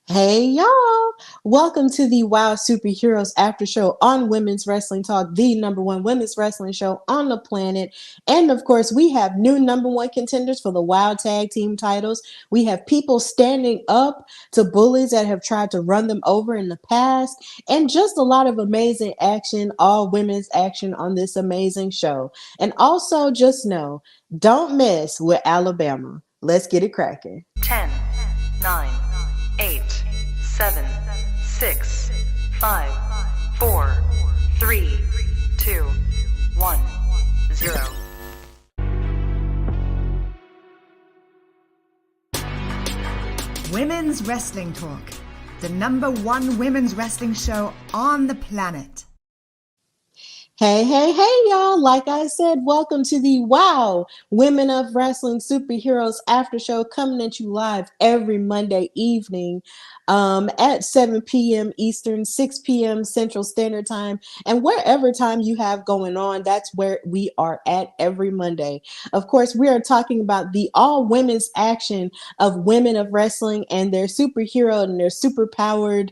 Hey y'all! Welcome to the Wow Superheroes After Show on Women's Wrestling Talk, the number one women's wrestling show on the planet. And of course, we have new number one contenders for the Wow Tag Team titles. We have people standing up to bullies that have tried to run them over in the past, and just a lot of amazing action, all women's action on this amazing show. And also, just know, don't mess with Alabama. Let's get it cracking. 10, 9, 8, 7, 6, 5, 4, 3, 2, 1, 0. Women's Wrestling Talk, the number one women's wrestling show on the planet. Hey, y'all. Like I said, welcome to the Wow Women of Wrestling Superheroes After Show, coming at you live every Monday evening at 7 p.m. Eastern, 6 p.m. Central Standard Time, and wherever time you have going on, that's where we are at every Monday. Of course, we are talking about the all women's action of women of wrestling and their superhero and their superpowered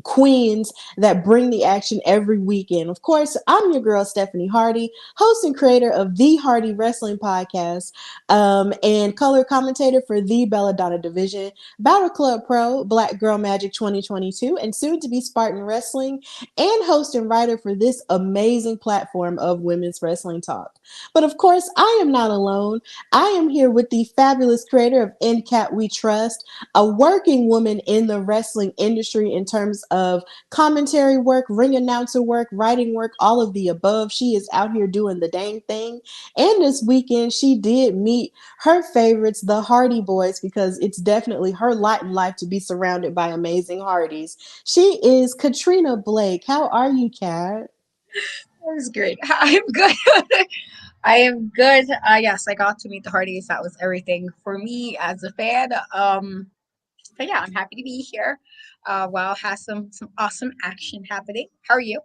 queens that bring the action every weekend. Of course, I'm your girl, Stephanie Hardy, host and creator of the Hardy Wrestling Podcast, and color commentator for the Belladonna Division, Battle Club Pro, Black Girl Magic 2022, and soon to be Spartan Wrestling, and host and writer for this amazing platform of women's wrestling talk. But of course, I am not alone. I am here with the fabulous creator of NCAT We Trust, a working woman in the wrestling industry in terms of commentary work, ring announcer work, writing work, all of the above. She is out here doing the dang thing. And this weekend, she did meet her favorites, the Hardy Boys, because it's definitely her lot in life to be surrounded by amazing Hardys. She is Katrina Blake. How are you, Kat? That was great. I'm good. I am good. Yes, I got to meet the Hardys. That was everything for me as a fan. But yeah, I'm happy to be here. WoW has some awesome action happening. How are you?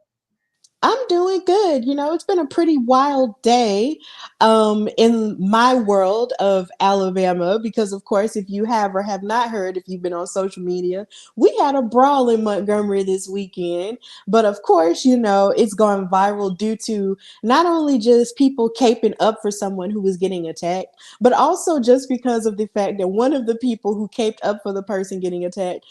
I'm doing good. You know, it's been a pretty wild day in my world of Alabama because, of course, if you have or have not heard, if you've been on social media, we had a brawl in Montgomery this weekend. But of course, you know, it's gone viral due to not only just people caping up for someone who was getting attacked, but also just because of the fact that one of the people who caped up for the person getting attacked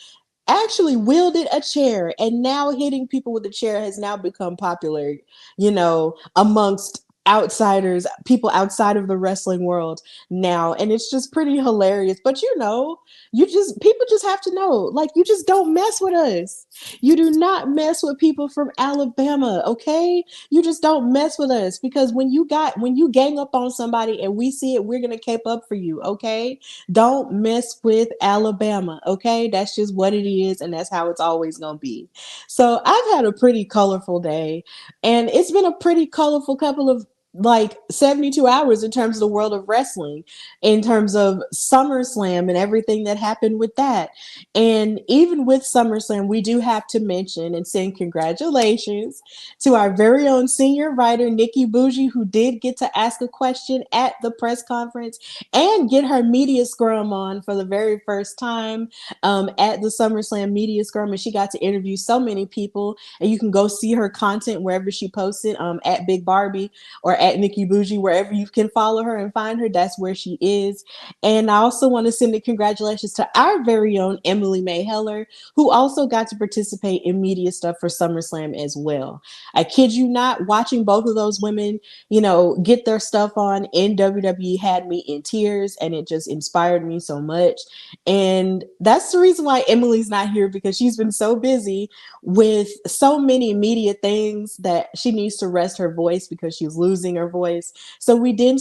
actually wielded a chair, and now hitting people with a chair has now become popular, you know, amongst outsiders, people outside of the wrestling world now, and it's just pretty hilarious. But you know, people just have to know, like, you just don't mess with us. You do not mess with people from Alabama, okay? You just don't mess with us, because when you gang up on somebody and we see it, we're gonna cape up for you, okay? Don't mess with Alabama, okay? That's just what it is, and that's how it's always going to be. So I've had a pretty colorful day, and it's been a pretty colorful couple of like 72 hours in terms of the world of wrestling, in terms of SummerSlam and everything that happened with that. And even with SummerSlam, we do have to mention and send congratulations to our very own senior writer, Nikki Bougie, who did get to ask a question at the press conference and get her media scrum on for the very first time at the SummerSlam media scrum. And she got to interview so many people. And you can go see her content wherever she posts it, at Big Barbie or at Nikki Bougie, wherever you can follow her and find her. That's where she is. And I also want to send the congratulations to our very own Emily May Heller, who also got to participate in media stuff for SummerSlam as well. I kid you not, watching both of those women, you know, get their stuff on in WWE had me in tears, and it just inspired me so much. And that's the reason why Emily's not here, because she's been so busy with so many media things that she needs to rest her voice because she's losing her voice. So we do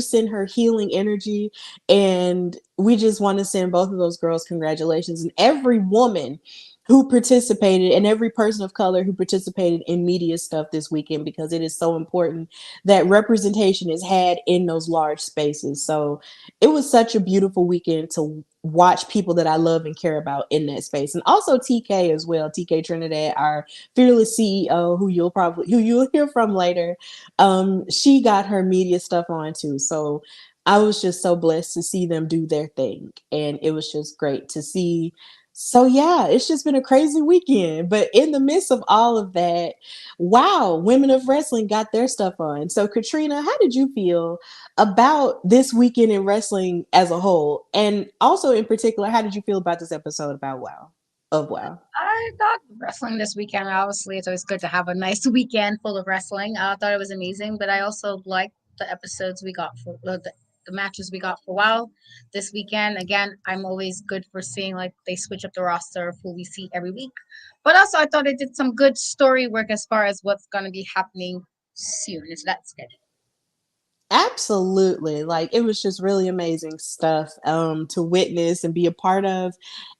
send her healing energy, and we just want to send both of those girls congratulations, and every woman who participated and every person of color who participated in media stuff this weekend, because it is so important that representation is had in those large spaces. So it was such a beautiful weekend to watch people that I love and care about in that space. And also TK as well, TK Trinidad, our fearless CEO, who you'll hear from later. She got her media stuff on too. So I was just so blessed to see them do their thing. And it was just great to see. So, yeah, it's just been a crazy weekend. But in the midst of all of that, wow, Women of Wrestling got their stuff on. So, Katrina, how did you feel about this weekend in wrestling as a whole? And also, in particular, how did you feel about this episode about WoW? Of WoW? I thought wrestling this weekend, obviously, it's always good to have a nice weekend full of wrestling. I thought it was amazing, but I also liked the episodes we got for the matches we got for a while this weekend. Again, I'm always good for seeing like they switch up the roster of who we see every week. But also, I thought it did some good story work as far as what's going to be happening soon. So that's good. Absolutely. Like it was just really amazing stuff to witness and be a part of.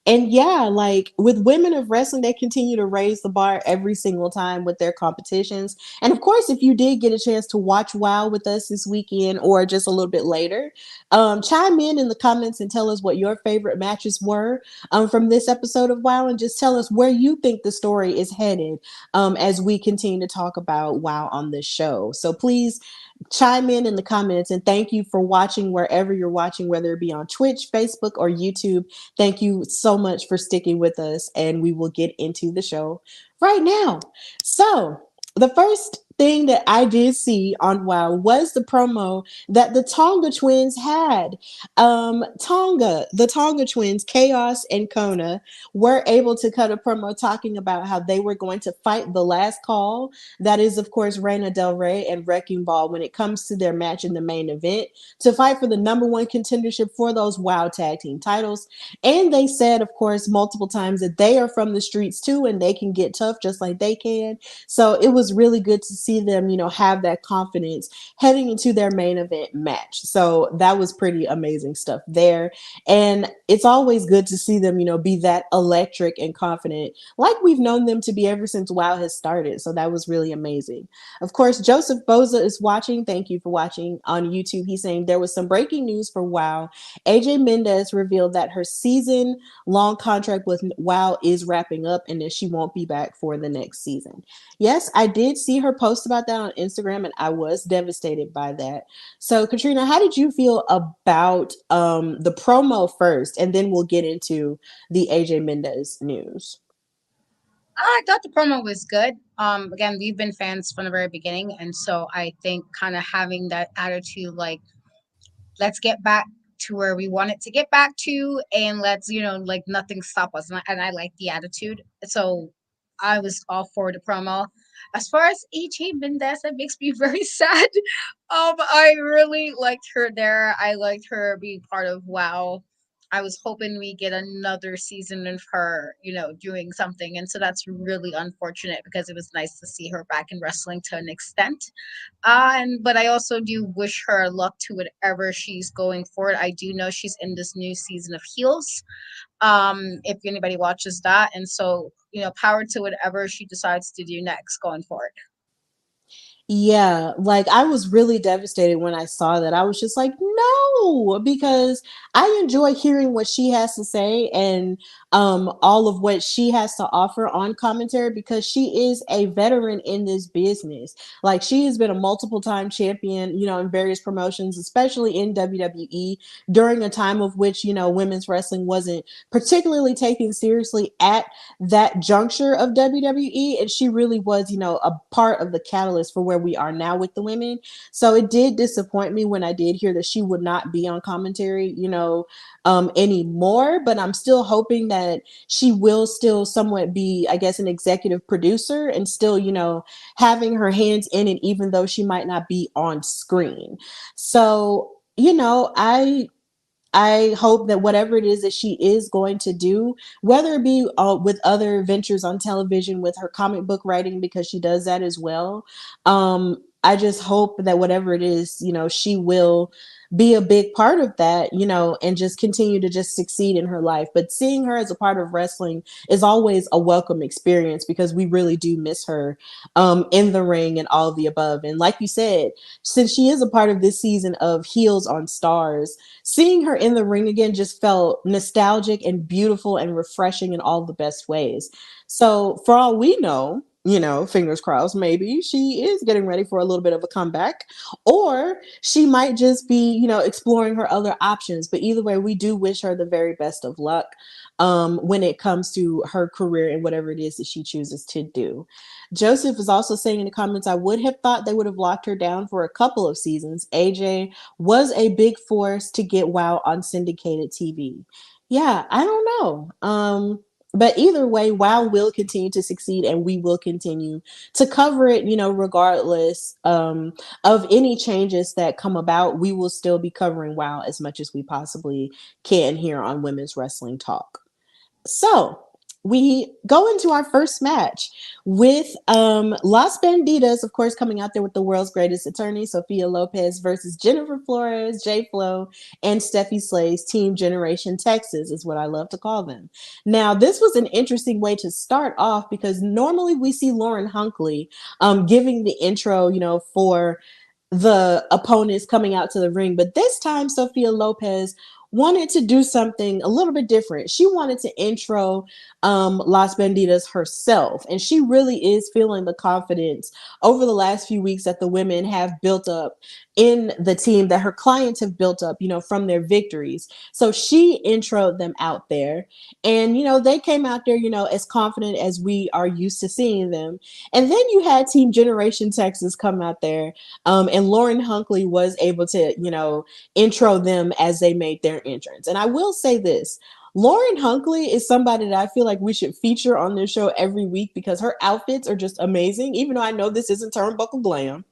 And yeah, like with Women of Wrestling, they continue to raise the bar every single time with their competitions. And of course, if you did get a chance to watch WoW with us this weekend or just a little bit later, chime in the comments and tell us what your favorite matches were from this episode of WoW, and just tell us where you think the story is headed as we continue to talk about WoW on this show. So please chime in the comments, and thank you for watching wherever you're watching, whether it be on Twitch, Facebook, or YouTube. Thank you so much for sticking with us, and we will get into the show right now. So the first thing that I did see on WoW was the promo that the Tonga Twins had. The Tonga Twins, Chaos and Kona, were able to cut a promo talking about how they were going to fight the last call. That is, of course, Reina Del Rey and Wrecking Ball when it comes to their match in the main event to fight for the number one contendership for those WoW tag team titles. And they said, of course, multiple times that they are from the streets too and they can get tough just like they can. So it was really good to see them, have that confidence heading into their main event match. So that was pretty amazing stuff there. And it's always good to see them, be that electric and confident, like we've known them to be ever since WoW has started. So that was really amazing. Of course, Joseph Boza is watching. Thank you for watching on YouTube. He's saying there was some breaking news for WoW. AJ Mendez revealed that her season-long contract with WoW is wrapping up and that she won't be back for the next season. Yes, I did see her post about that on Instagram, and I was devastated by that. So, Katrina, how did you feel about the promo first, and then we'll get into the AJ Mendez news? I thought the promo was good. Again, we've been fans from the very beginning, and so I think kind of having that attitude, like let's get back to where we want it to get back to, and let's like nothing stop us. And I like the attitude, so I was all for the promo. As far as AJ Mendez, that makes me very sad. I really liked her there. I liked her being part of WoW. I was hoping we get another season of her, doing something. And so that's really unfortunate because it was nice to see her back in wrestling to an extent. But I also do wish her luck to whatever she's going forward. I do know she's in this new season of Heels. If anybody watches that. And so, power to whatever she decides to do next going forward. Yeah, like I was really devastated when I saw that. I was just like, no, because I enjoy hearing what she has to say and all of what she has to offer on commentary because she is a veteran in this business. Like she has been a multiple time champion, in various promotions, especially in WWE during a time of which, women's wrestling wasn't particularly taken seriously at that juncture of WWE. And she really was, a part of the catalyst for where we are now with the women. So it did disappoint me when I did hear that she would not be on commentary, anymore. But I'm still hoping that she will still somewhat be, I guess, an executive producer and still, having her hands in it, even though she might not be on screen. So, I hope that whatever it is that she is going to do, whether it be with other ventures on television, with her comic book writing, because she does that as well. I just hope that whatever it is, she will be a big part of that, and just continue to just succeed in her life. But seeing her as a part of wrestling is always a welcome experience because we really do miss her in the ring and all of the above. And like you said, since she is a part of this season of Heels on Stars, seeing her in the ring again just felt nostalgic and beautiful and refreshing in all the best ways. So for all we know, fingers crossed, maybe she is getting ready for a little bit of a comeback, or she might just be, exploring her other options. But either way, we do wish her the very best of luck when it comes to her career and whatever it is that she chooses to do. Joseph is also saying in the comments, I would have thought they would have locked her down for a couple of seasons. AJ was a big force to get WoW on syndicated TV. Yeah, I don't know. But either way, WoW will continue to succeed and we will continue to cover it, regardless of any changes that come about. We will still be covering WoW as much as we possibly can here on Women's Wrestling Talk. So we go into our first match with Las Bandidas, of course, coming out there with the world's greatest attorney, Sophia Lopez, versus Jennifer Florez, J Flo, and Stephy Slays, Team Generation Texas, is what I love to call them. Now, this was an interesting way to start off because normally we see Lauren Hunkley giving the intro, for the opponents coming out to the ring. But this time, Sophia Lopez wanted to do something a little bit different. She wanted to intro Las Bandidas herself. And she really is feeling the confidence over the last few weeks that the women have built up in the team, that her clients have built up, from their victories. So she introed them out there. And, they came out there, as confident as we are used to seeing them. And then you had Team Generation Texas come out there. And Lauren Hunkley was able to, intro them as they made their entrance. And I will say this, Lauren Hunkley is somebody that I feel like we should feature on this show every week because her outfits are just amazing, even though I know this isn't turnbuckle glam.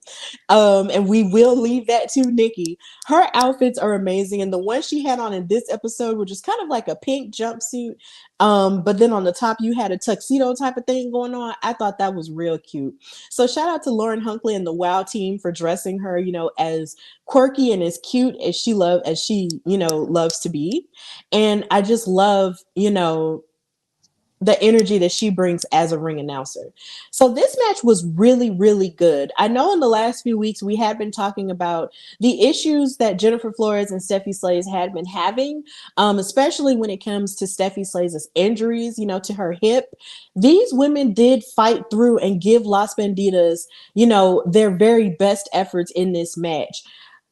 And we will leave that to Nikki. Her outfits are amazing. And the one she had on in this episode, which is kind of like a pink jumpsuit, but then on the top you had a tuxedo type of thing going on. I thought that was real cute. So shout out to Lauren Hunkley and the WoW team for dressing her, as quirky and as cute as she loves to be. And I just love, the energy that she brings as a ring announcer. So this match was really, really good. I know in the last few weeks we had been talking about the issues that Jennifer Florez and Stephy Slays had been having, especially when it comes to Stephy Slays' injuries, to her hip. These women did fight through and give Las Bandidas, their very best efforts in this match.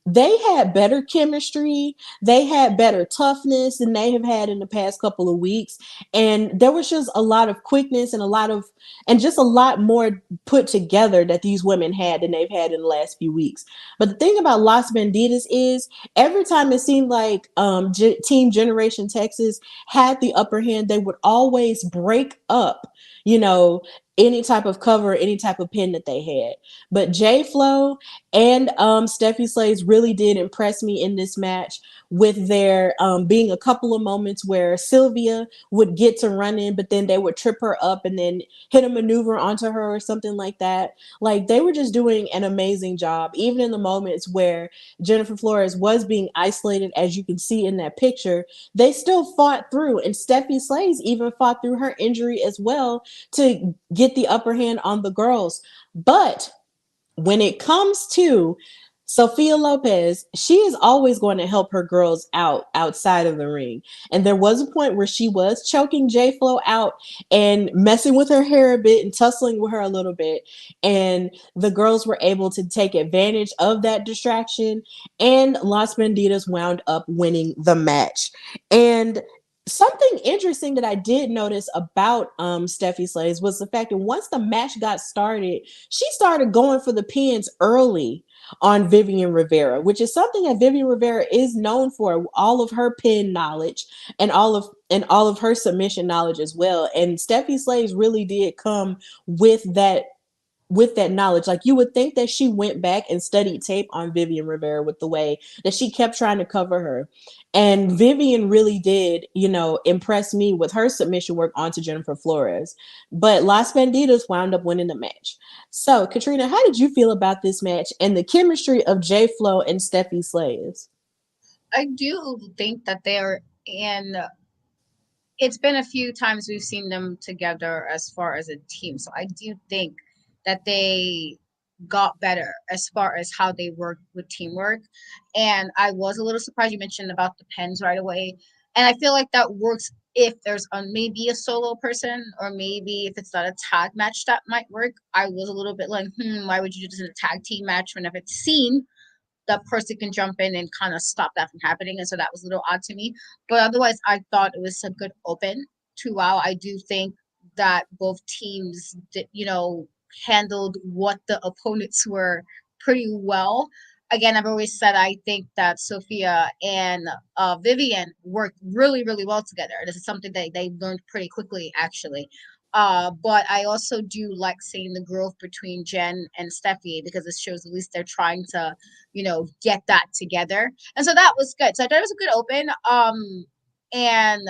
They had better chemistry. They had better toughness than they have had in the past couple of weeks. And there was just a lot of quickness and just a lot more put together that these women had than they've had in the last few weeks. But the thing about Las Bandidas is every time it seemed like Team Generation Texas had the upper hand, they would always break up, any type of cover, any type of pin that they had. But J Flo and Steffi Slays really did impress me in this match with their being a couple of moments where Sylvia would get to run in, but then they would trip her up and then hit a maneuver onto her or something like that. Like they were just doing an amazing job, even in the moments where Jennifer Florez was being isolated, as you can see in that picture. They still fought through, and Steffi Slays even fought through her injury as well to get the upper hand on the girls. But when it comes to Sophia Lopez, she is always going to help her girls out outside of the ring. And there was a point where she was choking J Flo out and messing with her hair a bit and tussling with her a little bit. And the girls were able to take advantage of that distraction. And Las Bandidas wound up winning the match. And something interesting that I did notice about Steffi Slays was the fact that once the match got started, she started going for the pins early on Vivian Rivera, which is something that Vivian Rivera is known for, all of her pin knowledge and all of her submission knowledge as well. And Steffi Slays really did come with that knowledge. Like you would think that she went back and studied tape on Vivian Rivera with the way that she kept trying to cover her. And Vivian really did, impress me with her submission work onto Jennifer Florez. But Las Bandidas wound up winning the match. So, Katrina, how did you feel about this match and the chemistry of J Flo and Steffi Slays? I do think that they're in. It's been a few times we've seen them together as far as a team. So I do think that they got better as far as how they work with teamwork. And I was a little surprised you mentioned about the pens right away. And I feel like that works if there's maybe a solo person, or maybe if it's not a tag match, that might work. I was a little bit like, why would you do this in a tag team match whenever it's seen that person can jump in and kind of stop that from happening? And so that was a little odd to me. But otherwise, I thought it was a good open to WoW. I do think that both teams did, handled what the opponents were pretty well. Again, I've always said I think that Sophia and Vivian worked really, really well together. This is something that they learned pretty quickly, actually. But I also do like seeing the growth between Jen and Steffi, because it shows at least they're trying to, get that together. And so that was good. So I thought it was a good open. And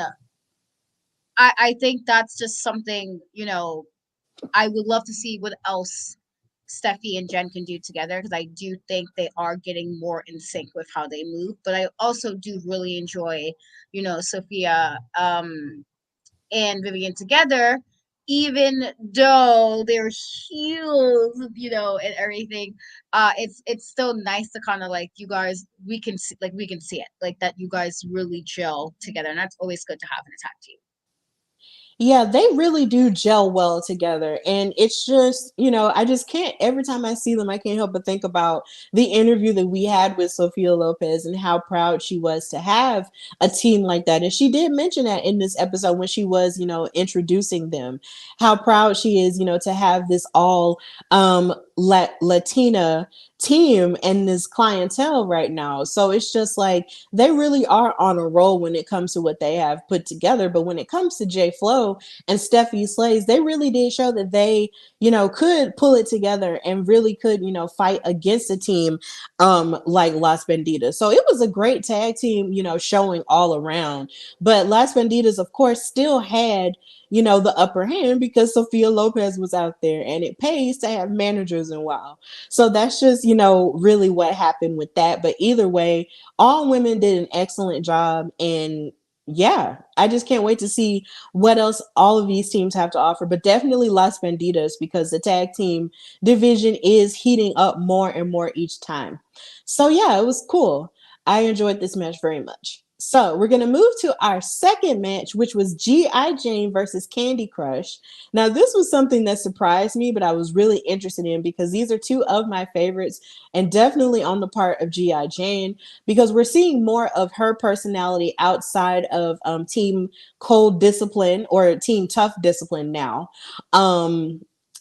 I think that's just something, I would love to see what else Steffi and Jen can do together, because I do think they are getting more in sync with how they move. But I also do really enjoy, Sophia and Vivian together, even though they're heels, and everything. It's still nice to kind of like, you guys, we can see it, like that you guys really gel together, and that's always good to have in a tag team. Yeah, they really do gel well together. And it's just, I just can't, every time I see them, I can't help but think about the interview that we had with Sophia Lopez and how proud she was to have a team like that. And she did mention that in this episode when she was, introducing them, how proud she is, to have this all Latina team and this clientele right now. So it's just like they really are on a roll when it comes to what they have put together. But when it comes to J Flo and Stephy Slays, they really did show that they, could pull it together and really could, fight against a team like Las Bandidas. So it was a great tag team, showing all around. But Las Bandidas, of course, still had the upper hand because Sophia Lopez was out there, and it pays to have managers in WoW. So that's just, really what happened with that. But either way, all women did an excellent job. And yeah, I just can't wait to see what else all of these teams have to offer. But definitely Las Bandidas, because the tag team division is heating up more and more each time. So yeah, it was cool. I enjoyed this match very much. So we're going to move to our second match, which was G.I. Jane versus Kandi Krush. Now, this was something that surprised me, but I was really interested in because these are two of my favorites, and definitely on the part of G.I. Jane, because we're seeing more of her personality outside of Team Cold Discipline or Team Tough Discipline now.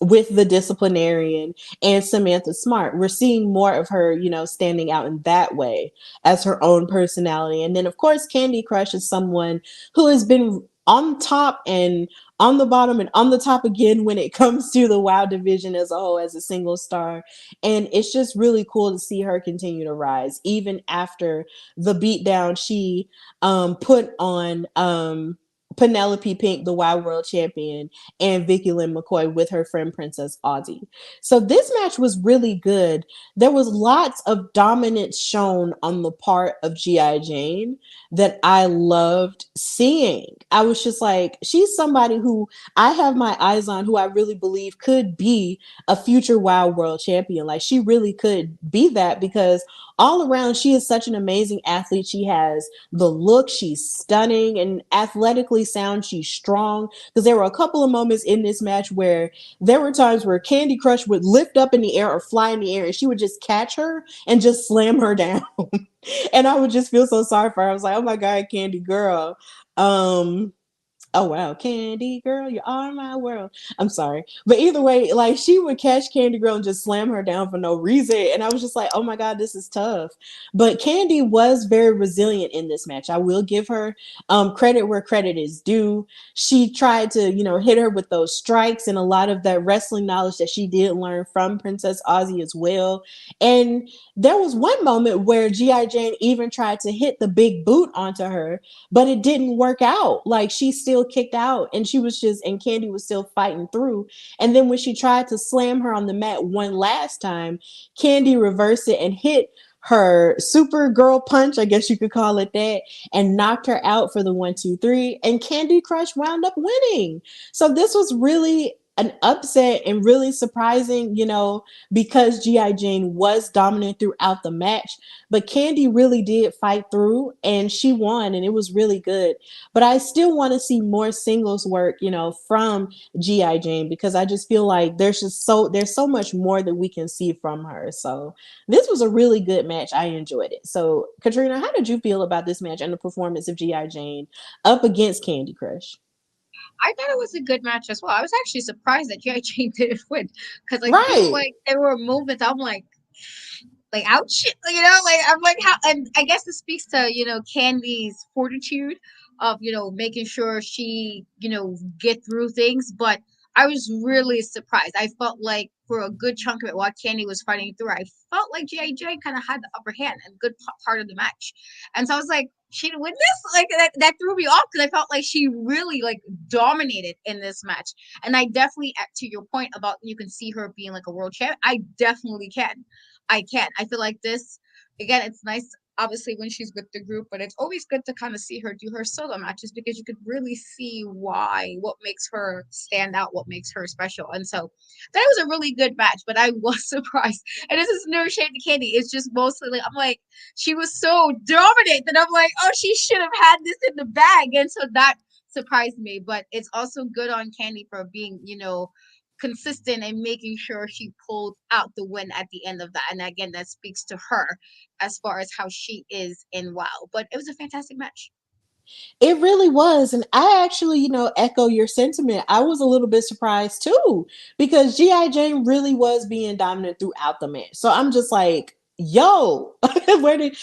With the disciplinarian and Samantha Smart, we're seeing more of her, standing out in that way as her own personality. And then, of course, Kandi Krush is someone who has been on top and on the bottom and on the top again when it comes to the WoW division as a whole, as a single star. And it's just really cool to see her continue to rise, even after the beatdown she put on Penelope Pink, the WoW World Champion, and Vicky Lynn McCoy with her friend Princess Aussie. So this match was really good. There was lots of dominance shown on the part of G.I. Jane that I loved seeing. I was just like, she's somebody who I have my eyes on, who I really believe could be a future WoW World Champion. Like, she really could be that, because all around, she is such an amazing athlete. She has the look, she's stunning, and athletically sound, she's strong. Because there were a couple of moments in this match where there were times where Kandi Krush would lift up in the air or fly in the air, and she would just catch her and just slam her down. And I would just feel so sorry for her. I was like, oh my God, Kandi girl. Oh wow, Kandi girl, you are my world. I'm sorry. But either way, like, she would catch Kandi girl and just slam her down for no reason. And I was just like, oh my God, this is tough. But Kandi was very resilient in this match. I will give her credit where credit is due. She tried to, hit her with those strikes and a lot of that wrestling knowledge that she did learn from Princess Aussie as well. And there was one moment where G.I. Jane even tried to hit the big boot onto her, but it didn't work out. Like, she still kicked out, and and Kandi was still fighting through. And then when she tried to slam her on the mat one last time, Kandi reversed it and hit her super girl punch, I guess you could call it that, and knocked her out for the 1, 2, 3. And Kandi Krush wound up winning. So this was really an upset and really surprising, because G.I. Jane was dominant throughout the match. But Kandi really did fight through and she won, and it was really good. But I still want to see more singles work, from G.I. Jane, because I just feel like there's so much more that we can see from her. So this was a really good match. I enjoyed it. So Katrina, how did you feel about this match and the performance of G.I. Jane up against Candy Crush? I thought it was a good match as well. I was actually surprised that G.I. Jane didn't win because I feel Right. like there were moments I'm like ouch, like I'm like how, and I guess this speaks to Candy's fortitude of making sure she get through things. But I was really surprised. I felt like for a good chunk of it while Candy was fighting through, I felt like GIJ kind of had the upper hand and good part of the match, and so I was like, she didn't win this. Like that threw me off because I felt like she really like dominated in this match. And I definitely, to your point about you can see her being like a world champ, I definitely can. I can. I feel like this again. It's nice, obviously, when she's with the group, but it's always good to kind of see her do her solo matches because you could really see what makes her stand out, what makes her special. And so that was a really good match. But I was surprised, and this is no shade to Candy. It's just mostly like I'm like she was so dominant that I'm like, oh, she should have had this in the bag, and so that surprised me. But it's also good on Candy for being, consistent and making sure she pulled out the win at the end of that. And again, that speaks to her as far as how she is in WoW. But it was a fantastic match. It really was. And I actually, echo your sentiment. I was a little bit surprised too, because G.I. Jane really was being dominant throughout the match. So I'm just like, yo, where did,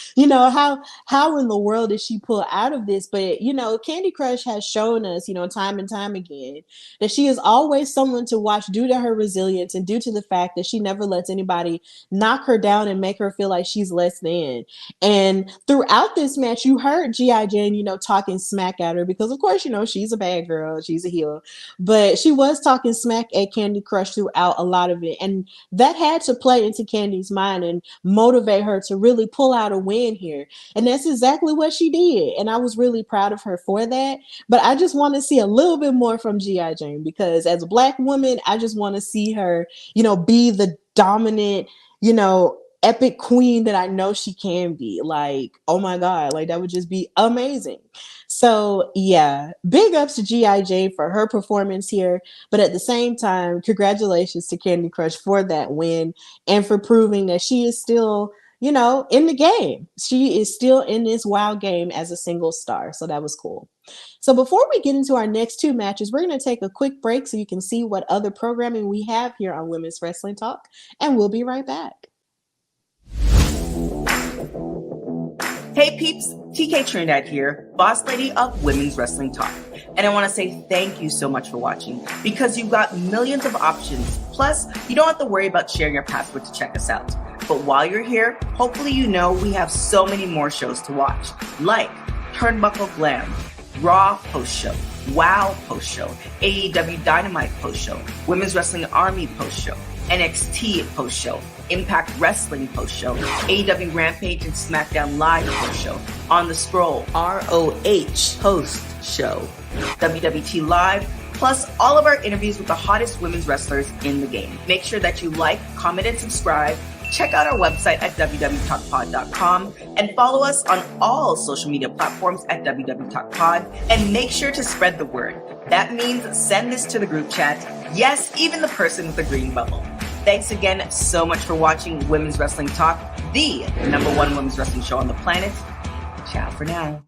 how in the world did she pull out of this? But, Candy Crush has shown us, time and time again that she is always someone to watch due to her resilience and due to the fact that she never lets anybody knock her down and make her feel like she's less than. And throughout this match, you heard G.I. Jane, talking smack at her because, of course, she's a bad girl. She's a heel. But she was talking smack at Candy Crush throughout a lot of it. And that had to play into Candy's mind and motivate her to really pull out a win here. And that's exactly what she did. And I was really proud of her for that. But I just want to see a little bit more from G.I. Jane because as a Black woman, I just want to see her, be the dominant, epic queen that I know she can be. Like, oh my God, like that would just be amazing. So yeah, big ups to G.I. Jane for her performance here. But at the same time, congratulations to Candy Crush for that win and for proving that she is still, in the game. She is still in this WoW game as a single star. So that was cool. So before we get into our next two matches, we're going to take a quick break so you can see what other programming we have here on Women's Wrestling Talk. And we'll be right back. Hey peeps, TK Trinidad here, boss lady of Women's Wrestling Talk. And I want to say thank you so much for watching because you've got millions of options. Plus, you don't have to worry about sharing your password to check us out. But while you're here, hopefully you know we have so many more shows to watch, like Turnbuckle Glam, Raw Post-Show, WoW Post-Show, AEW Dynamite Post-Show, Women's Wrestling Army Post-Show, NXT Post-Show, Impact Wrestling Post-Show, AEW Rampage and SmackDown Live Post-Show, On the Scroll, ROH Post-Show, WWT Live, plus all of our interviews with the hottest women's wrestlers in the game. Make sure that you like, comment, and subscribe. Check out our website at www.talkpod.com and follow us on all social media platforms at www.talkpod, and make sure to spread the word. That means send this to the group chat. Yes, even the person with the green bubble. Thanks again so much for watching Women's Wrestling Talk, the #1 women's wrestling show on the planet. Ciao for now.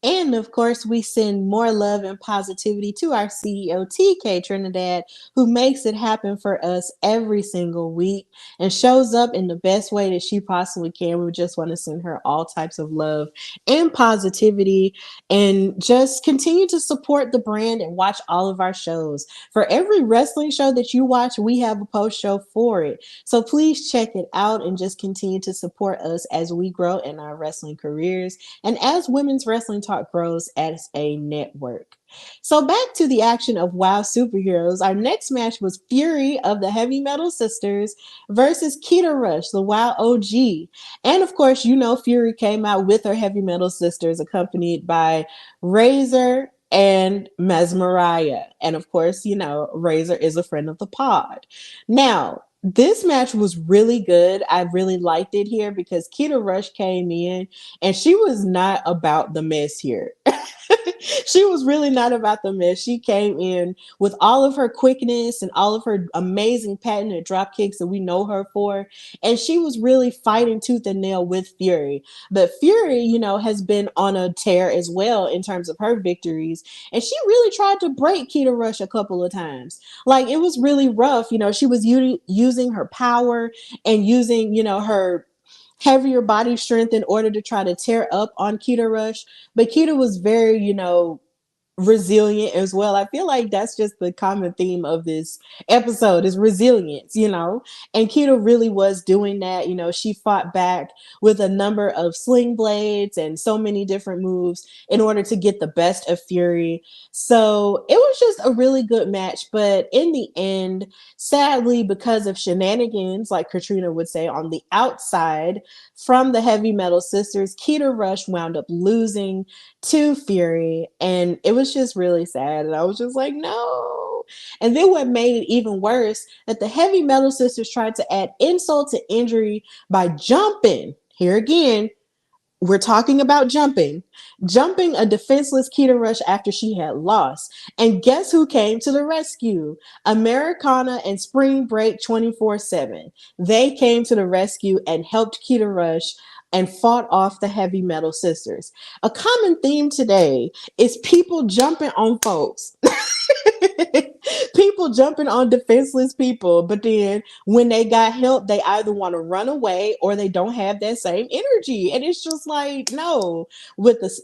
And of course, we send more love and positivity to our CEO, TK Trinidad, who makes it happen for us every single week and shows up in the best way that she possibly can. We just want to send her all types of love and positivity and just continue to support the brand and watch all of our shows. For every wrestling show that you watch, we have a post show for it. So please check it out and just continue to support us as we grow in our wrestling careers and as Women's Wrestling Talk grows as a network. So back to the action of WoW Superheroes. Our next match was Fury of the Heavy Metal Sisters versus Keta Rush, the WoW OG. And of course, Fury came out with her Heavy Metal Sisters accompanied by Razor, and Mesmeriah. And of course, Razor is a friend of the pod. Now, this match was really good. I really liked it here because Keta Rush came in and she was not about the mess here. She was really not about the mess. She came in with all of her quickness and all of her amazing patented drop kicks that we know her for. And she was really fighting tooth and nail with Fury. But Fury, has been on a tear as well in terms of her victories. And she really tried to break Keta Rush a couple of times. Like, it was really rough. She was using her power and using, her heavier body strength in order to try to tear up on Keta Rush. But Keta was very, resilient as well. I feel like that's just the common theme of this episode is resilience, and Keto really was doing that. She fought back with a number of sling blades and so many different moves in order to get the best of Fury. So it was just a really good match. But in the end, sadly, because of shenanigans, like Katrina would say, on the outside from the Heavy Metal Sisters, Keita Rush wound up losing to Fury, and it was just really sad. And I was just like, no. And then what made it even worse, that the Heavy Metal Sisters tried to add insult to injury by jumping. Here again, we're talking about jumping a defenseless Keta Rush after she had lost. And guess who came to the rescue? Americana and Spring Break 24/7. They came to the rescue and helped Keta Rush and fought off the Heavy Metal Sisters. A common theme today is people jumping on folks. People jumping on defenseless people, but then when they got help, they either want to run away or they don't have that same energy. And it's just like, no,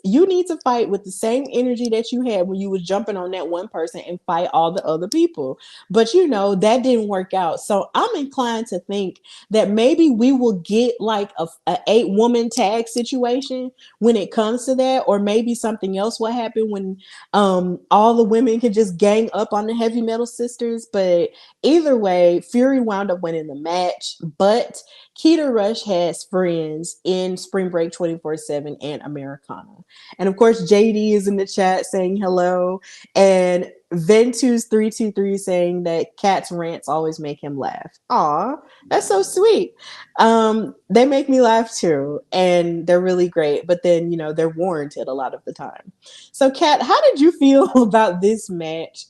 you need to fight with the same energy that you had when you was jumping on that one person and fight all the other people. But that didn't work out. So I'm inclined to think that maybe we will get like a 8-woman tag situation when it comes to that, or maybe something else will happen when all the women can just gang up on the Heavy Metal Sisters. But either way, Fury wound up winning the match, but Keta Rush has friends in Spring Break 24/7 and Americana. And of course, JD is in the chat saying hello, and Ventus323 saying that Cat's rants always make him laugh. Aw, that's so sweet. They make me laugh too, and they're really great, but then they're warranted a lot of the time. So Kat, how did you feel about this match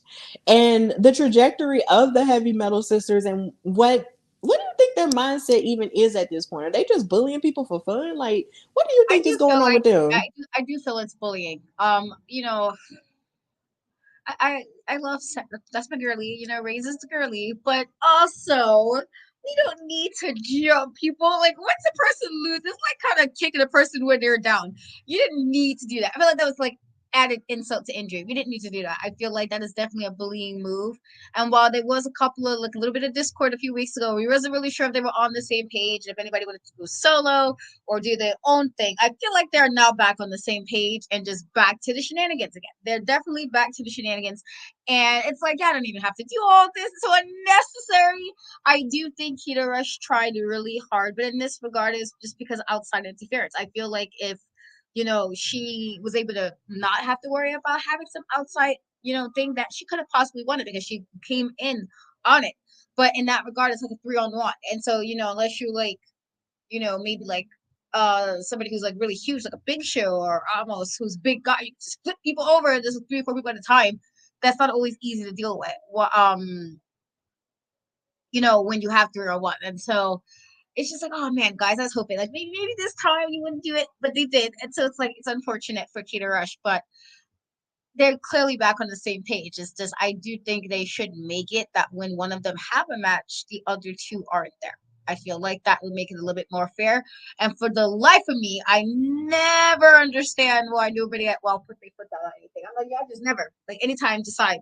and the trajectory of the Heavy Metal Sisters, and what do you think their mindset even is at this point? Are they just bullying people for fun? Like, what do you I think is do going feel on like with them? I do feel it's bullying. I love that's my girly, raises the girly, but also we don't need to jump people. Like, once a person loses, it's like kind of kicking a person when they're down. You didn't need to do that. I feel like that was like added insult to injury. We didn't need to do that. I feel like that is definitely a bullying move. And while there was a couple of like a little bit of discord a few weeks ago, we wasn't really sure if they were on the same page, if anybody wanted to go solo or do their own thing. I feel like they're now back on the same page and just back to the shenanigans again. They're definitely back to the shenanigans. And it's like, I don't even have to do all this. It's so unnecessary. I do think Keta Rush tried really hard, but in this regard, is just because of outside interference. I feel like if she was able to not have to worry about having some outside, thing, that she could have possibly won it because she came in on it. But in that regard, it's like a 3-on-1. And so, unless you like, maybe like somebody who's like really huge, like a Big Show, or almost who's big guy, you just flip people over, there's 3 or 4 people at a time. That's not always easy to deal with. Well, when you have 3-on-1. And so it's just like, oh man, guys, I was hoping like maybe this time you wouldn't do it, but they did. And so it's like, it's unfortunate for Keta Rush, but they're clearly back on the same page. It's just, I do think they should make it that when one of them have a match, the other 2 aren't there. I feel like that would make it a little bit more fair. And for the life of me, I never understand why nobody at put their foot down on anything. I'm like, yeah, just never. Like, anytime decide,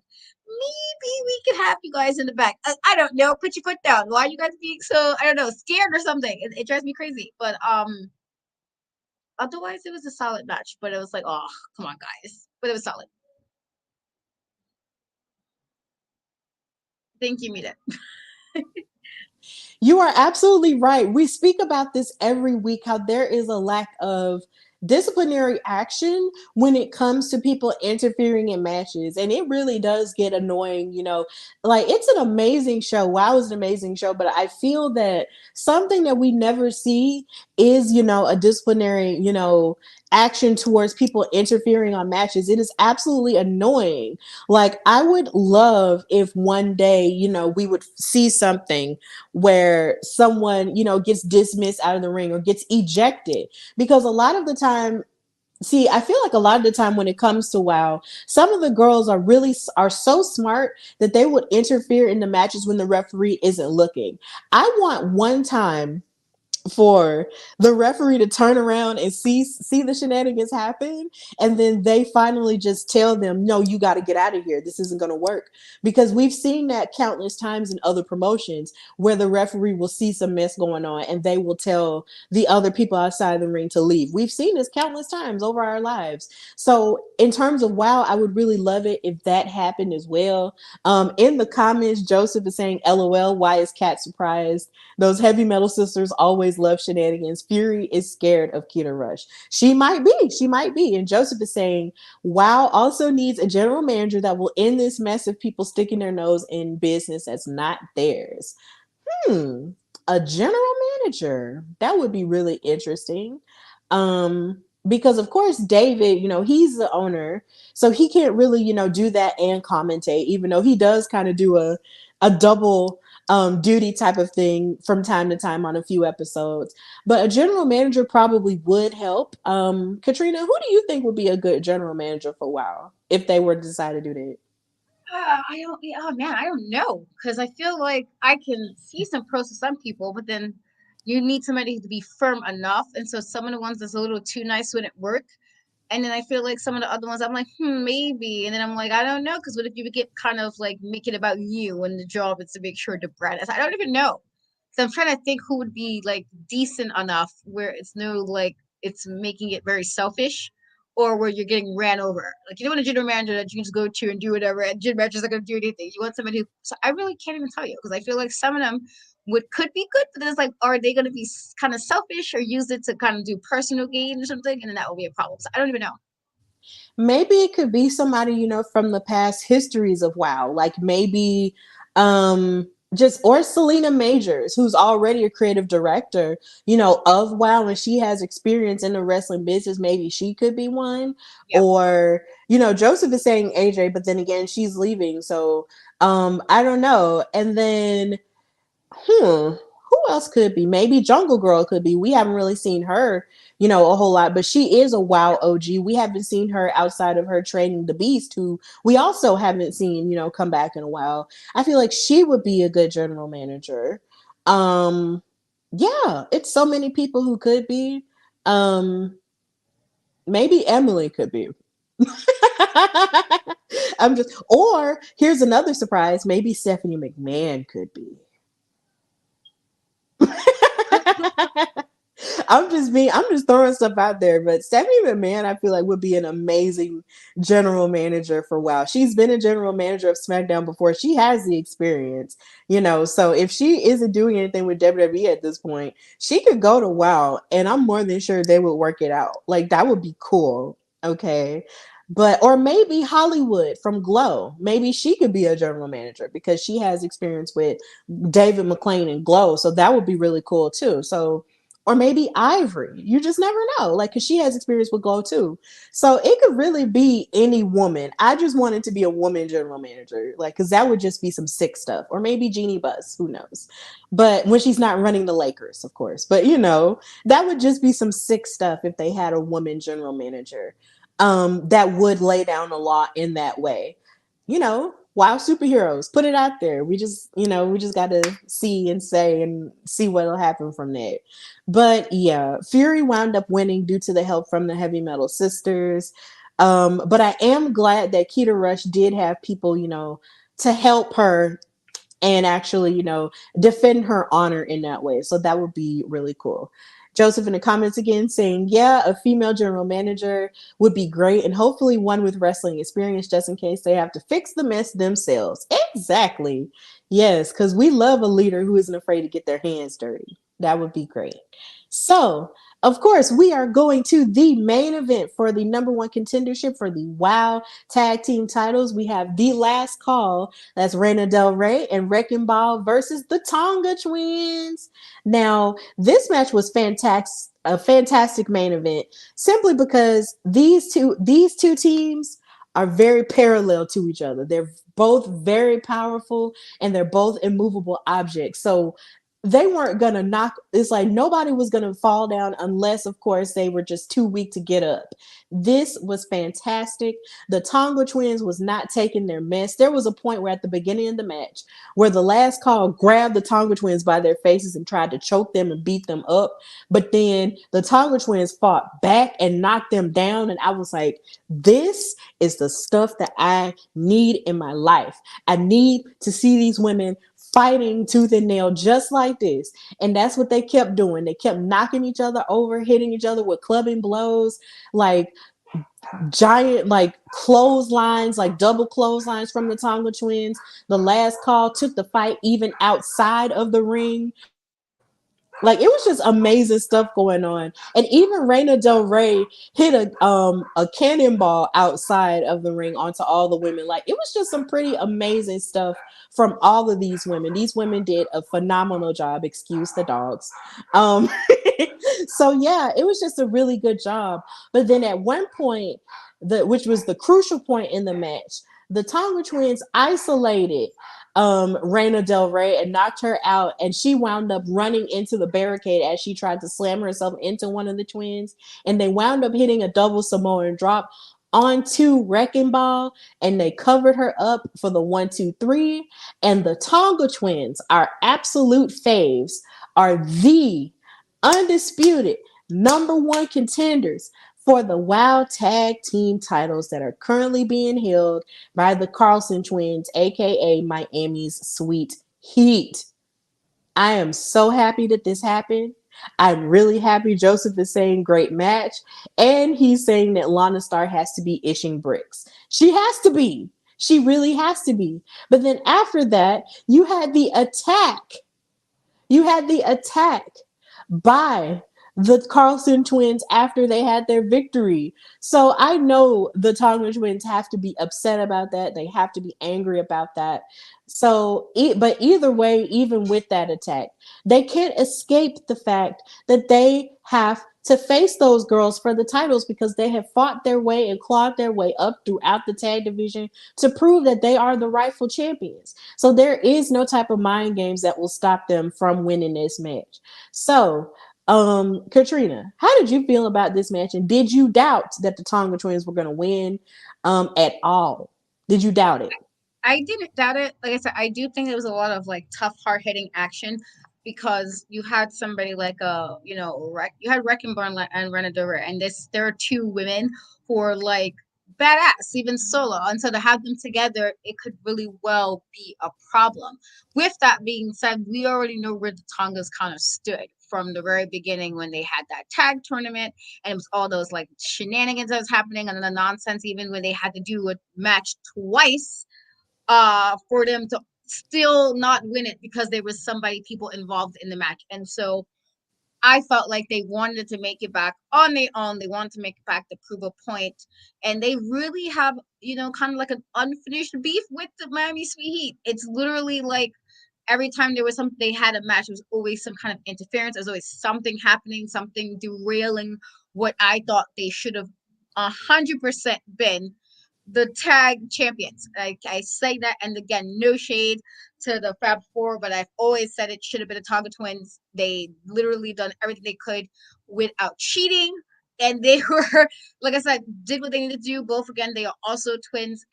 maybe we could have you guys in the back. I don't know. Put your foot down. Why are you guys being so, I don't know, scared or something? It drives me crazy. But otherwise, it was a solid match. But it was like, oh, come on, guys. But it was solid. Thank you, Mita. You are absolutely right. We speak about this every week, how there is a lack of disciplinary action when it comes to people interfering in matches. And it really does get annoying, like it's an amazing show. WoW is an amazing show, but I feel that something that we never see is, a disciplinary, action towards people interfering on matches. It is absolutely annoying. Like, I would love if one day, we would see something where someone, gets dismissed out of the ring or gets ejected. Because a lot of the time, see, I feel like a lot of the time when it comes to WoW, some of the girls are so smart that they would interfere in the matches when the referee isn't looking. I want one time for the referee to turn around and see the shenanigans happen, and then they finally just tell them, no, you got to get out of here, this isn't going to work. Because we've seen that countless times in other promotions where the referee will see some mess going on and they will tell the other people outside the ring to leave. We've seen this countless times over our lives. So in terms of WoW, I would really love it if that happened as well. In the comments, Joseph is saying, LOL, why is Kat surprised? Those heavy metal sisters always love shenanigans. Fury is scared of Keta Rush. She might be. She might be. And Joseph is saying, WoW also needs a general manager that will end this mess of people sticking their nose in business that's not theirs. A general manager. That would be really interesting. Because of course David, he's the owner, so he can't really, do that and commentate, even though he does kind of do a double duty type of thing from time to time on a few episodes. But a general manager probably would help. Katrina, who do you think would be a good general manager for WoW if they were to decide to do that? I don't know, because I feel like I can see some pros to some people, but then you need somebody to be firm enough, and so some of the ones that's a little too nice wouldn't work. And then I feel like some of the other ones, I'm like, maybe. And then I'm like, I don't know, because what if you get kind of like make it about you and the job is to make sure the brand is. I don't even know. So I'm trying to think who would be like decent enough where it's no like it's making it very selfish, or where you're getting ran over. Like, you don't want a general manager that you can just go to and do whatever, and general manager's not going to do anything. You want somebody who. So I really can't even tell you, because I feel like some of them could be good, but then it's like, are they going to be kind of selfish or use it to kind of do personal gain or something? And then that will be a problem. So I don't even know. Maybe it could be somebody, from the past histories of WoW, like maybe or Selena Majors, who's already a creative director, of WoW, and she has experience in the wrestling business. Maybe she could be one. Yep. Or, Joseph is saying AJ, but then again, she's leaving. So I don't know. And then who else could be? Maybe Jungle Girl could be. We haven't really seen her, a whole lot, but she is a WoW OG. We haven't seen her outside of her training the Beast, who we also haven't seen, come back in a while. I feel like she would be a good general manager. Yeah, it's so many people who could be. Maybe Emily could be. Or here's another surprise. Maybe Stephanie McMahon could be. I'm just throwing stuff out there, but Stephanie McMahon, I feel like, would be an amazing general manager for WoW. She's been a general manager of SmackDown before. She has the experience, so if she isn't doing anything with WWE at this point, she could go to WoW, and I'm more than sure they would work it out. Like, that would be cool. Okay. Or maybe Hollywood from Glow. Maybe she could be a general manager because she has experience with David McLean and Glow. So that would be really cool too. So, or maybe Ivory. You just never know. Like, because she has experience with Glow too. So it could really be any woman. I just want it to be a woman general manager. Like, because that would just be some sick stuff. Or maybe Jeannie Buss. Who knows? But when she's not running the Lakers, of course. But, that would just be some sick stuff if they had a woman general manager. That would lay down the law in that way. WoW superheroes, put it out there. We just got to see and say and see what'll happen from there. But yeah, Fury wound up winning due to the help from the Heavy Metal Sisters. But I am glad that Keta Rush did have people, to help her and actually, defend her honor in that way. So that would be really cool. Joseph in the comments again saying, yeah, a female general manager would be great, and hopefully one with wrestling experience just in case they have to fix the mess themselves. Exactly. Yes, because we love a leader who isn't afraid to get their hands dirty. That would be great. So of course, we are going to the main event for the number one contendership for the WoW tag team titles. We have the last call. That's Reina Del Rey and Wrecking Ball versus the Tonga Twins. Now, this match was fantastic, a fantastic main event, simply because these two teams are very parallel to each other. They're both very powerful and they're both immovable objects. So they weren't gonna knock, it's like nobody was gonna fall down unless of course they were just too weak to get up. This was fantastic. The Tonga Twins was not taking their mess. There was a point where at the beginning of the match where the last call grabbed the Tonga Twins by their faces and tried to choke them and beat them up, but then the Tonga Twins fought back and knocked them down, and I was like, this is the stuff that I need in my life. I need to see these women fighting tooth and nail just like this. And that's what they kept doing. They kept knocking each other over, hitting each other with clubbing blows, like giant, like clotheslines, like double clotheslines from the Tonga Twins. The last call took the fight even outside of the ring. Like it was just amazing stuff going on, and even Reina Del Rey hit a cannonball outside of the ring onto all the women. Like it was just some pretty amazing stuff from all of these women. These women did a phenomenal job. Excuse the dogs. Um, so yeah, it was just a really good job. But then at one point, which was the crucial point in the match, the Tonga Twins isolated Reina Del Rey and knocked her out, and she wound up running into the barricade as she tried to slam herself into one of the twins, and they wound up hitting a double Samoan drop onto Wrecking Ball, and they covered her up for the 1-2-3. And the Tonga Twins, our absolute faves, are the undisputed number one contenders for the WoW tag team titles that are currently being held by the Carlson Twins, aka Miami's Sweet Heat. I am so happy that this happened. I'm really happy Joseph is saying great match, and he's saying that Lana Star has to be ishing bricks. She has to be. She really has to be. But then after that, you had the attack. You had the attack by the Carlson Twins after they had their victory. So I know the Tonga Twins have to be upset about that. They have to be angry about that. So, but either way, even with that attack, they can't escape the fact that they have to face those girls for the titles because they have fought their way and clawed their way up throughout the tag division to prove that they are the rightful champions. So there is no type of mind games that will stop them from winning this match. So, Katrina, how did you feel about this match? And did you doubt that the Tonga Twins were going to win at all? Did you doubt it? I didn't doubt it. Like I said, I do think it was a lot of like tough, hard hitting action because you had somebody like you had Wrecking Ball and Renadora, and there are two women who are like badass, even solo. And so to have them together, it could really well be a problem. With that being said, we already know where the Tongas kind of stood from the very beginning when they had that tag tournament, and it was all those like shenanigans that was happening and the nonsense, even when they had to do a match twice for them to still not win it because there was people involved in the match. And so I felt like they wanted to make it back on their own. They wanted to make it back to prove a point. And they really have, kind of like an unfinished beef with the Miami Sweet Heat. It's literally like every time there was something, they had a match, there was always some kind of interference. There's always something happening, something derailing what I thought they should have 100% been the tag champions. I say that, and again, no shade to the Fab Four, but I've always said it should have been the Tonga Twins. They literally done everything they could without cheating, and they were, like I said, did what they needed to do. Both, again, they are also twins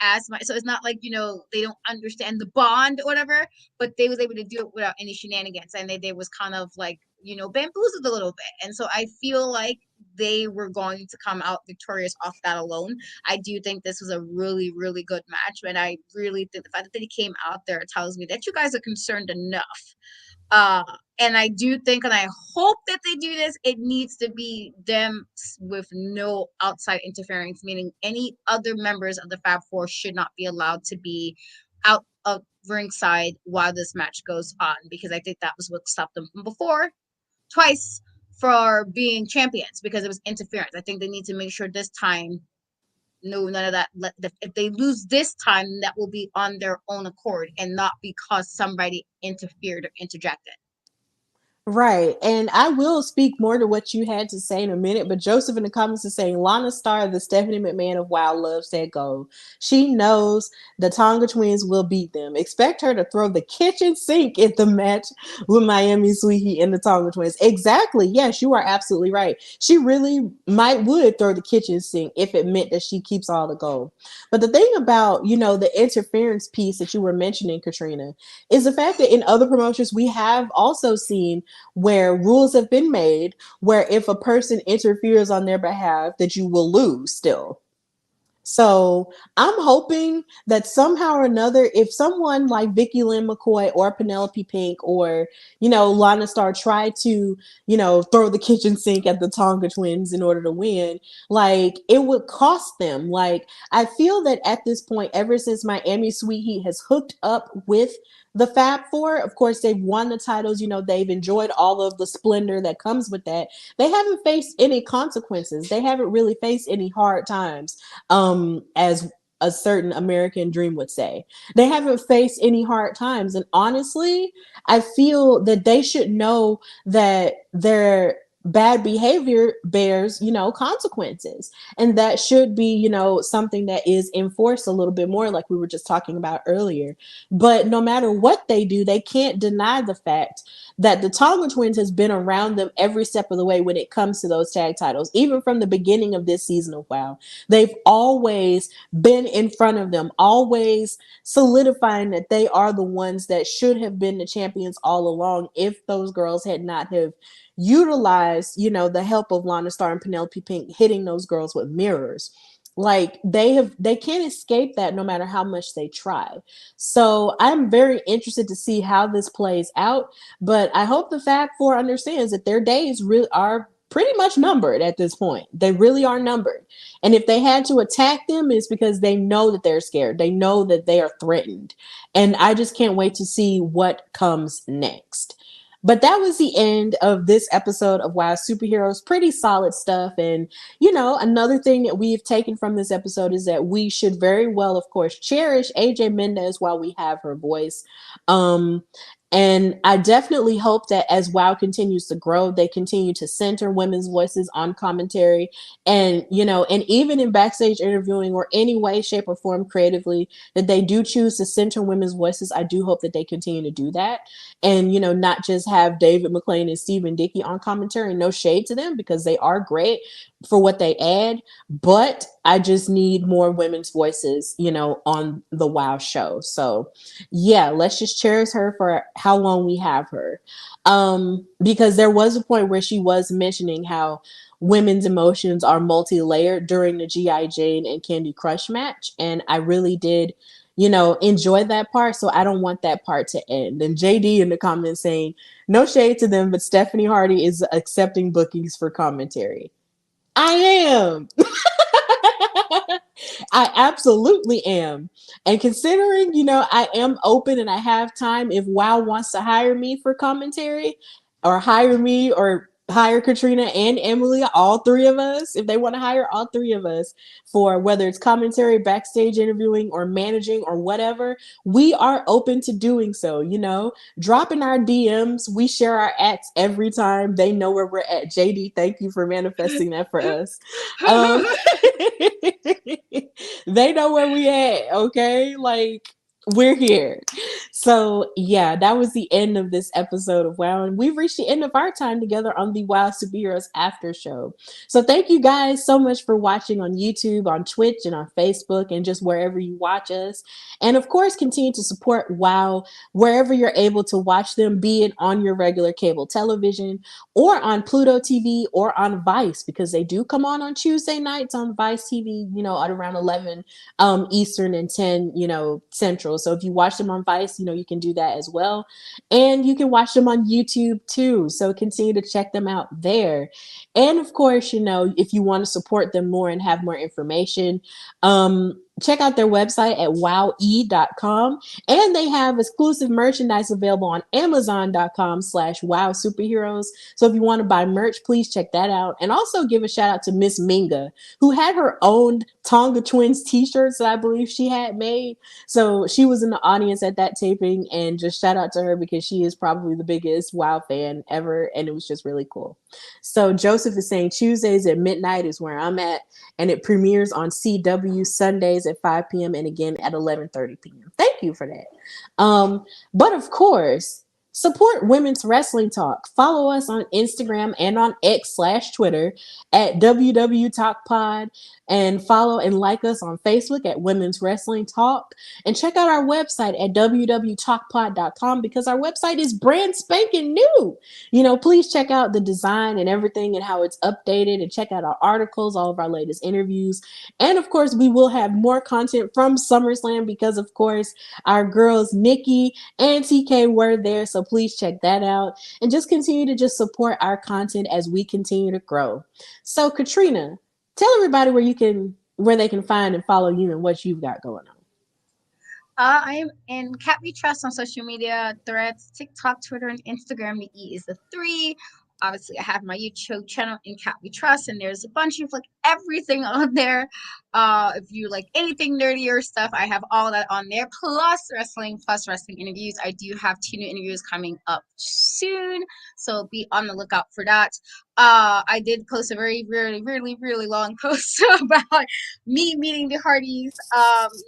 so it's not like they don't understand the bond or whatever, but they was able to do it without any shenanigans, and they was kind of like bamboozled a little bit, and so I feel like they were going to come out victorious off that alone. I do think this was a really, really good match, and I really think the fact that they came out there tells me that you guys are concerned enough. And I do think, and I hope that they do this, it needs to be them with no outside interference, meaning any other members of the Fab Four should not be allowed to be out of ringside while this match goes on, because I think that was what stopped them from before. Twice for being champions because it was interference. I think they need to make sure this time, no, none of that. If they lose this time, that will be on their own accord and not because somebody interfered or interjected. Right. And I will speak more to what you had to say in a minute, but Joseph in the comments is saying Lana Starr, the Stephanie McMahon of WoW, loves that goal. She knows the Tonga Twins will beat them. Expect her to throw the kitchen sink at the match with Miami Sweet Heat and the Tonga Twins. Exactly. Yes, you are absolutely right. She really would throw the kitchen sink if it meant that she keeps all the gold. But the thing about, the interference piece that you were mentioning, Katrina, is the fact that in other promotions, we have also seen where rules have been made where if a person interferes on their behalf that you will lose still. So I'm hoping that somehow or another, if someone like Vicky Lynn McCoy or Penelope Pink or, Lana Starr try to, throw the kitchen sink at the Tonga Twins in order to win, like it would cost them. Like I feel that at this point, ever since Miami Sweet Heat has hooked up with the Fab Four, of course, they've won the titles. They've enjoyed all of the splendor that comes with that. They haven't faced any consequences. They haven't really faced any hard times, as a certain American dream would say. They haven't faced any hard times. And honestly, I feel that they should know that their bad behavior bears, consequences. And that should be, something that is enforced a little bit more, like we were just talking about earlier. But no matter what they do, they can't deny the fact that the Tonga Twins has been around them every step of the way when it comes to those tag titles. Even from the beginning of this season of WoW, they've always been in front of them, always solidifying that they are the ones that should have been the champions all along if those girls had not have utilized, the help of Lana Starr and Penelope Pink hitting those girls with mirrors. Like they can't escape that no matter how much they try. So I'm very interested to see how this plays out. But I hope the Fab Four understands that their days really are pretty much numbered at this point. They really are numbered. And if they had to attack them, it's because they know that they're scared. They know that they are threatened. And I just can't wait to see what comes next. But that was the end of this episode of WoW Superheroes. Pretty solid stuff. And, another thing that we've taken from this episode is that we should very well, of course, cherish AJ Mendez while we have her voice. And I definitely hope that as WoW continues to grow, they continue to center women's voices on commentary and, and even in backstage interviewing or any way, shape, or form creatively that they do choose to center women's voices. I do hope that they continue to do that and, not just have David McLean and Stephen Dickey on commentary. No shade to them because they are great for what they add, but I just need more women's voices, on the WoW show. So yeah, let's just cherish her for how long we have her. Because there was a point where she was mentioning how women's emotions are multi-layered during the G.I. Jane and Candy Crush match. And I really did, enjoy that part. So I don't want that part to end. And JD in the comments saying, no shade to them, but Stephanie Hardy is accepting bookings for commentary. I am. I absolutely am. And considering, I am open and I have time, if WoW wants to hire me for commentary or hire me or hire Katrina and Emily, all three of us, if they want to hire all three of us for whether it's commentary, backstage interviewing, or managing or whatever, we are open to doing so. Drop in our DMs. We share our ats every time. They know where we're at. JD, thank you for manifesting that for us. They know where we at, okay? Like, we're here. So yeah, that was the end of this episode of WoW, and we've reached the end of our time together on the WoW Superheroes After Show. So thank you guys so much for watching on YouTube, on Twitch, and on Facebook, and just wherever you watch us. And of course, continue to support WoW wherever you're able to watch them, be it on your regular cable television or on Pluto TV or on Vice, because they do come on Tuesday nights on Vice TV, at around 11 Eastern and 10, Central. So if you watch them on Vice, you can do that as well. And you can watch them on YouTube too. So continue to check them out there. And of course, if you want to support them more and have more information, check out their website at wowe.com, and they have exclusive merchandise available on amazon.com/wow superheroes. So if you want to buy merch, please check that out. And also give a shout out to Miss Minga, who had her own Tonga Twins t-shirts that I believe she had made. So she was in the audience at that taping, and just shout out to her because she is probably the biggest WoW fan ever, and it was just really cool. So Joseph is saying Tuesdays at midnight is where I'm at, and it premieres on CW Sundays at 5 p.m. and again at 11:30 p.m. Thank you for that. But of course, support Women's Wrestling Talk. Follow us on Instagram and on X/Twitter at WWTalkPod, and follow and like us on Facebook at Women's Wrestling Talk, and check out our website at www.talkpod.com because our website is brand spanking new. Please check out the design and everything and how it's updated, and check out our articles, all of our latest interviews. And of course, we will have more content from SummerSlam because of course our girls Nikki and TK were there. So please check that out and just continue to just support our content as we continue to grow. So Katrina, tell everybody where they can find and follow you and what you've got going on. I'm in Cat We Trust on social media, Threads, TikTok, Twitter, and Instagram. The E is the 3. Obviously, I have my YouTube channel in Cat We Trust, and there's a bunch of everything on there. If you like anything nerdier stuff, I have all that on there. Plus wrestling interviews. I do have 2 new interviews coming up soon, so be on the lookout for that. I did post a very, really, really, really long post about me meeting the Hardys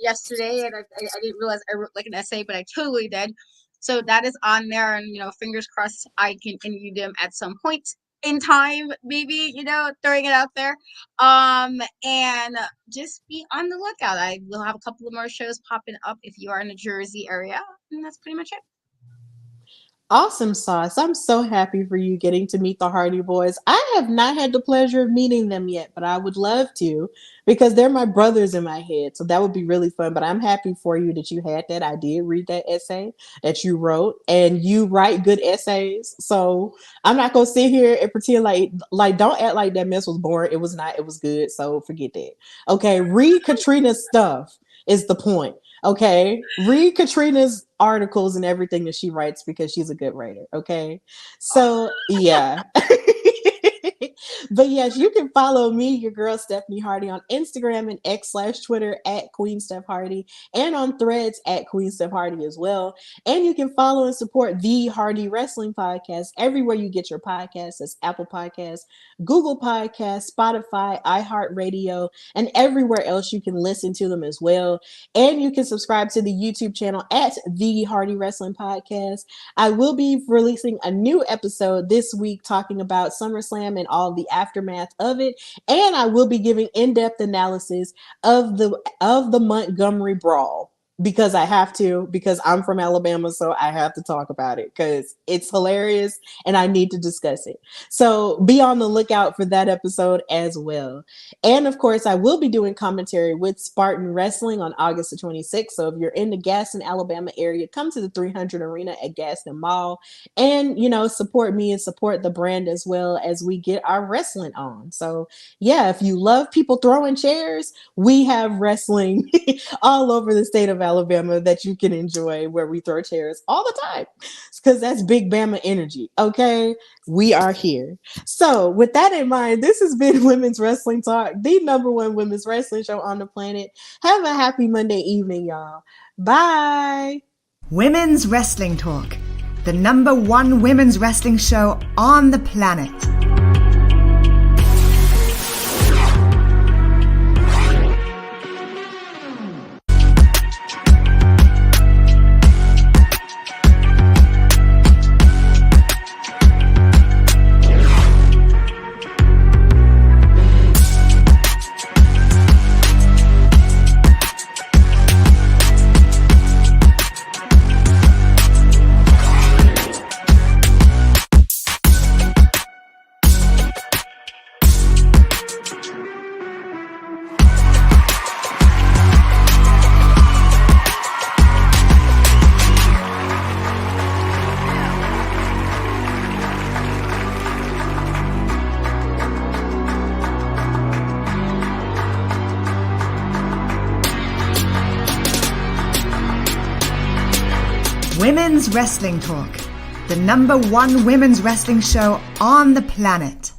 yesterday, and I didn't realize I wrote an essay, but I totally did. So that is on there, and fingers crossed I can interview them at some point in time, maybe, throwing it out there. And just be on the lookout. I will have a couple of more shows popping up if you are in the Jersey area, and that's pretty much it. Awesome sauce. I'm so happy for you getting to meet the Hardy Boys. I have not had the pleasure of meeting them yet, but I would love to because they're my brothers in my head. So that would be really fun. But I'm happy for you that you had that. I did read that essay that you wrote, and you write good essays. So I'm not going to sit here and pretend like don't act like that mess was boring. It was not. It was good. So forget that. Okay. Read Katrina's stuff is the point. Okay, read Katrina's articles and everything that she writes because she's a good writer. Okay, so yeah. But yes, you can follow me, your girl Stephanie Hardy, on Instagram and X/Twitter at Queen Steph Hardy, and on Threads at Queen Steph Hardy as well. And you can follow and support the Hardy Wrestling Podcast everywhere you get your podcasts. That's Apple Podcasts, Google Podcasts, Spotify, iHeartRadio, and everywhere else you can listen to them as well. And you can subscribe to the YouTube channel at the Hardy Wrestling Podcast. I will be releasing a new episode this week talking about SummerSlam and all the aftermath of it, and I will be giving in-depth analysis of the Montgomery Brawl because I have to, because I'm from Alabama, so I have to talk about it because it's hilarious and I need to discuss it. So be on the lookout for that episode as well. And of course, I will be doing commentary with Spartan Wrestling on August the 26th. So if you're in the Gaston, Alabama area, come to the 300 Arena at Gaston Mall and, support me and support the brand as well as we get our wrestling on. So yeah, if you love people throwing chairs, we have wrestling all over the state of Alabama that you can enjoy where we throw chairs all the time because that's big Bama energy. Okay, we are here. So with that in mind, this has been Women's Wrestling Talk, the #1 women's wrestling show on the planet. Have a happy Monday evening, y'all. Bye. Women's Wrestling Talk, the #1 women's wrestling show on the planet. Women's Wrestling Talk, the #1 women's wrestling show on the planet.